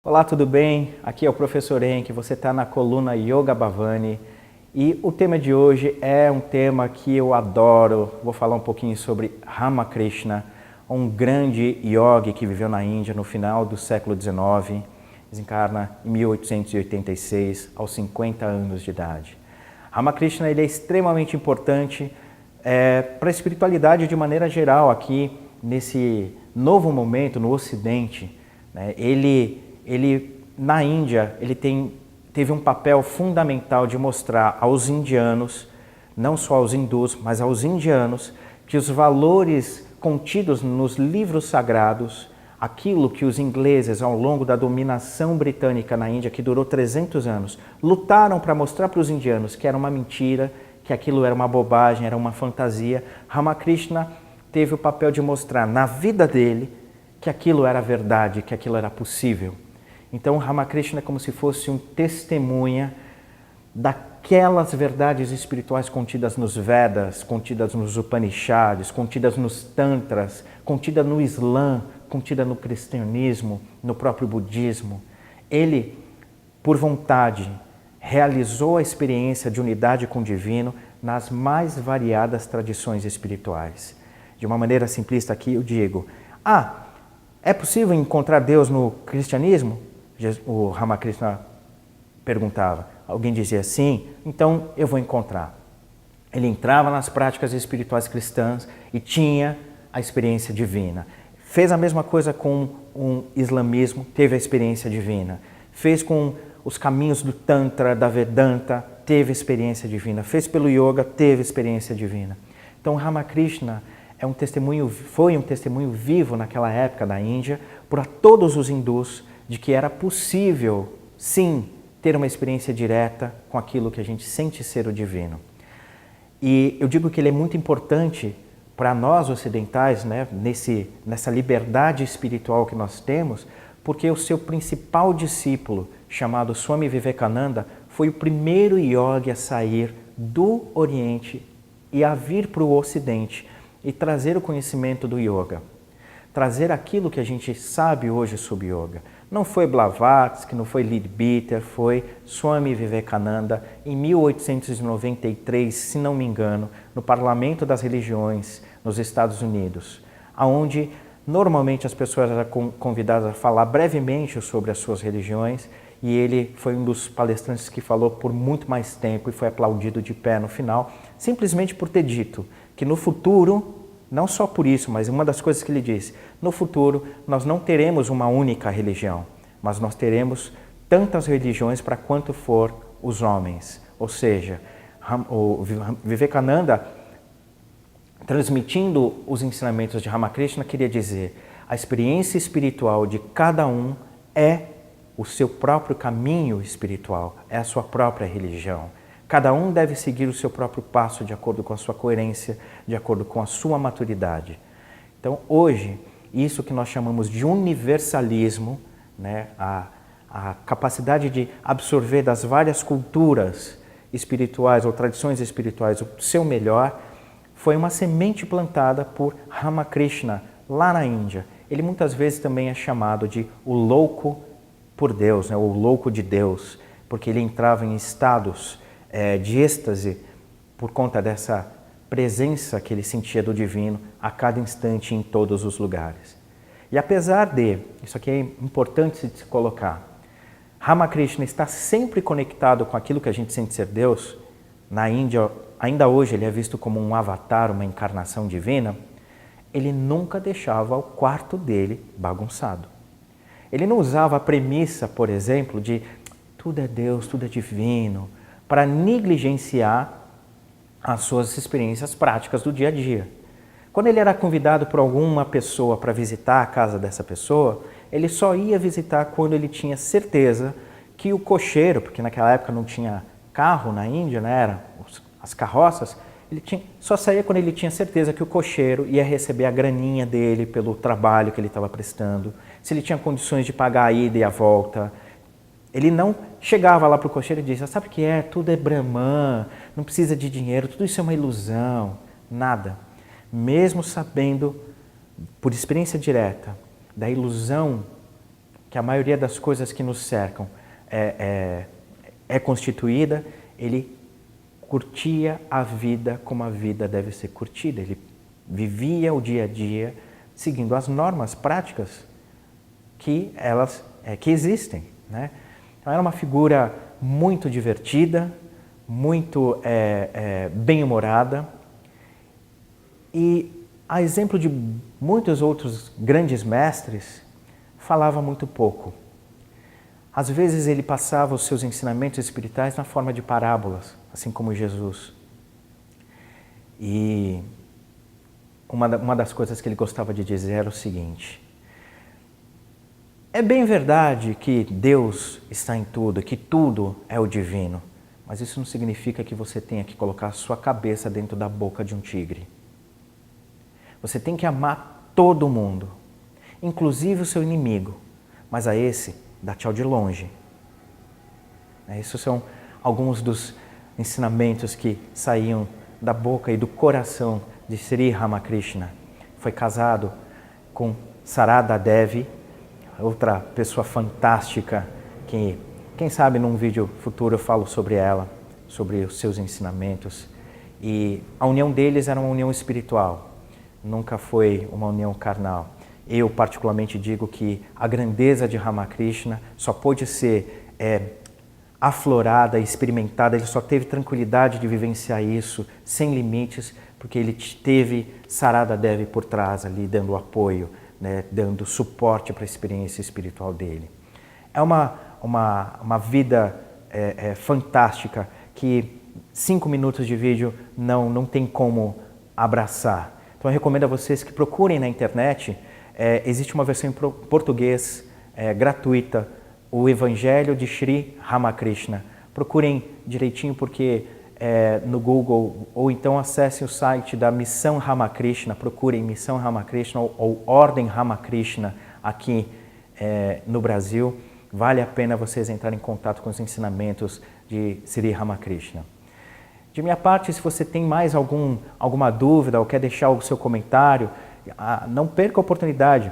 Olá, tudo bem? Aqui é o professor Enki, você está na coluna Yoga Bhavani e o tema de hoje é um tema que eu adoro. Vou falar um pouquinho sobre Ramakrishna, um grande yogi que viveu na Índia no final do século XIX, desencarna em 1886, aos 50 anos de idade. Ramakrishna ele é extremamente importante para a espiritualidade de maneira geral aqui nesse novo momento no Ocidente, né? Ele, na Índia, teve um papel fundamental de mostrar aos indianos, não só aos hindus, mas aos indianos, que os valores contidos nos livros sagrados, aquilo que os ingleses, ao longo da dominação britânica na Índia, que durou 300 anos, lutaram para mostrar para os indianos que era uma mentira, que aquilo era uma bobagem, era uma fantasia. Ramakrishna teve o papel de mostrar na vida dele que aquilo era verdade, que aquilo era possível. Então, Ramakrishna é como se fosse um testemunha daquelas verdades espirituais contidas nos Vedas, contidas nos Upanishads, contidas nos Tantras, contidas no Islã, contida no cristianismo, no próprio budismo. Ele, por vontade, realizou a experiência de unidade com o divino nas mais variadas tradições espirituais. De uma maneira simplista aqui eu digo, é possível encontrar Deus no cristianismo? O Ramakrishna perguntava. Alguém dizia sim, então eu vou encontrar. Ele entrava nas práticas espirituais cristãs e tinha a experiência divina. Fez a mesma coisa com o islamismo, teve a experiência divina. Fez com os caminhos do Tantra, da Vedanta, teve experiência divina. Fez pelo Yoga, teve experiência divina. Então Ramakrishna foi um testemunho vivo naquela época da Índia para todos os hindus de que era possível, sim, ter uma experiência direta com aquilo que a gente sente ser o divino. E eu digo que ele é muito importante para nós ocidentais, né, nessa liberdade espiritual que nós temos, porque o seu principal discípulo, chamado Swami Vivekananda, foi o primeiro yogi a sair do Oriente e a vir para o Ocidente e trazer o conhecimento do yoga, trazer aquilo que a gente sabe hoje sobre yoga. Não foi Blavatsky, não foi Leadbeater, foi Swami Vivekananda, em 1893, se não me engano, no Parlamento das Religiões, nos Estados Unidos, onde normalmente as pessoas eram convidadas a falar brevemente sobre as suas religiões, e ele foi um dos palestrantes que falou por muito mais tempo e foi aplaudido de pé no final, simplesmente por ter dito que no futuro, não só por isso, mas uma das coisas que ele disse, no futuro nós não teremos uma única religião, mas nós teremos tantas religiões para quanto for os homens. Ou seja, o Vivekananda, transmitindo os ensinamentos de Ramakrishna, queria dizer, a experiência espiritual de cada um é o seu próprio caminho espiritual, é a sua própria religião. Cada um deve seguir o seu próprio passo de acordo com a sua coerência, de acordo com a sua maturidade. Então, hoje, isso que nós chamamos de universalismo, né, a capacidade de absorver das várias culturas espirituais ou tradições espirituais o seu melhor, foi uma semente plantada por Ramakrishna lá na Índia. Ele muitas vezes também é chamado de o louco por Deus, né, o louco de Deus, porque ele entrava em estados de êxtase por conta dessa presença que ele sentia do divino a cada instante em todos os lugares. E apesar de, isso aqui é importante de se colocar, Ramakrishna está sempre conectado com aquilo que a gente sente ser Deus. Na Índia, ainda hoje ele é visto como um avatar, uma encarnação divina. Ele nunca deixava o quarto dele bagunçado. Ele não usava a premissa, por exemplo, de tudo é Deus, tudo é divino, para negligenciar as suas experiências práticas do dia a dia. Quando ele era convidado por alguma pessoa para visitar a casa dessa pessoa, ele só ia visitar quando ele tinha certeza que o cocheiro, porque naquela época não tinha carro na Índia, né, eram as carroças, só saía quando ele tinha certeza que o cocheiro ia receber a graninha dele pelo trabalho que ele estava prestando, se ele tinha condições de pagar a ida e a volta. Ele não chegava lá para o cocheiro e dizia, sabe o que é? Tudo é Brahman, não precisa de dinheiro, tudo isso é uma ilusão, nada. Mesmo sabendo, por experiência direta, da ilusão que a maioria das coisas que nos cercam é constituída, ele curtia a vida como a vida deve ser curtida. Ele vivia o dia a dia seguindo as normas práticas que existem, né? Então, era uma figura muito divertida, muito bem-humorada, e, a exemplo de muitos outros grandes mestres, falava muito pouco. Às vezes ele passava os seus ensinamentos espirituais na forma de parábolas, assim como Jesus. E uma das coisas que ele gostava de dizer era o seguinte: é bem verdade que Deus está em tudo, que tudo é o divino, mas isso não significa que você tenha que colocar a sua cabeça dentro da boca de um tigre. Você tem que amar todo mundo, inclusive o seu inimigo, mas a esse dá tchau de longe. Esses são alguns dos ensinamentos que saíam da boca e do coração de Sri Ramakrishna. Foi casado com Sarada Devi, outra pessoa fantástica que, quem sabe, num vídeo futuro eu falo sobre ela, sobre os seus ensinamentos. E a união deles era uma união espiritual, nunca foi uma união carnal. Eu, particularmente, digo que a grandeza de Ramakrishna só pôde ser aflorada, experimentada, ele só teve tranquilidade de vivenciar isso sem limites, porque ele teve Sarada Devi por trás ali, dando apoio, né, dando suporte para a experiência espiritual dele. É uma vida fantástica que 5 minutos de vídeo não tem como abraçar. Então eu recomendo a vocês que procurem na internet, existe uma versão em português gratuita, o Evangelho de Sri Ramakrishna. Procurem direitinho porque no Google, ou então acessem o site da Missão Ramakrishna, procurem Missão Ramakrishna ou Ordem Ramakrishna aqui no Brasil. Vale a pena vocês entrarem em contato com os ensinamentos de Sri Ramakrishna. De minha parte, se você tem mais alguma dúvida ou quer deixar o seu comentário, não perca a oportunidade,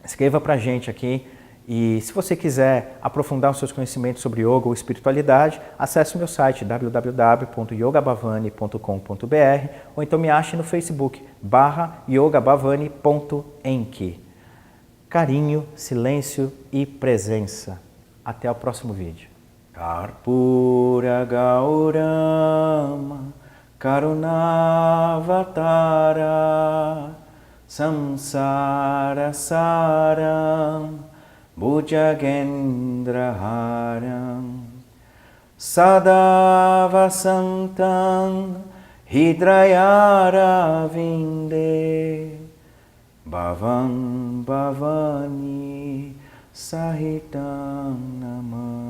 escreva para a gente aqui. E se você quiser aprofundar os seus conhecimentos sobre yoga ou espiritualidade, acesse o meu site www.yogabhavani.com.br ou então me ache no Facebook /yogabhavani.enki. Carinho, silêncio e presença. Até o próximo vídeo. Karpura Gaurama Karunavatara Samsara Saram Bhujagendraharam Sadavasantam Hidrayara Vinde Bhavan Bhavani Sahitam Namah.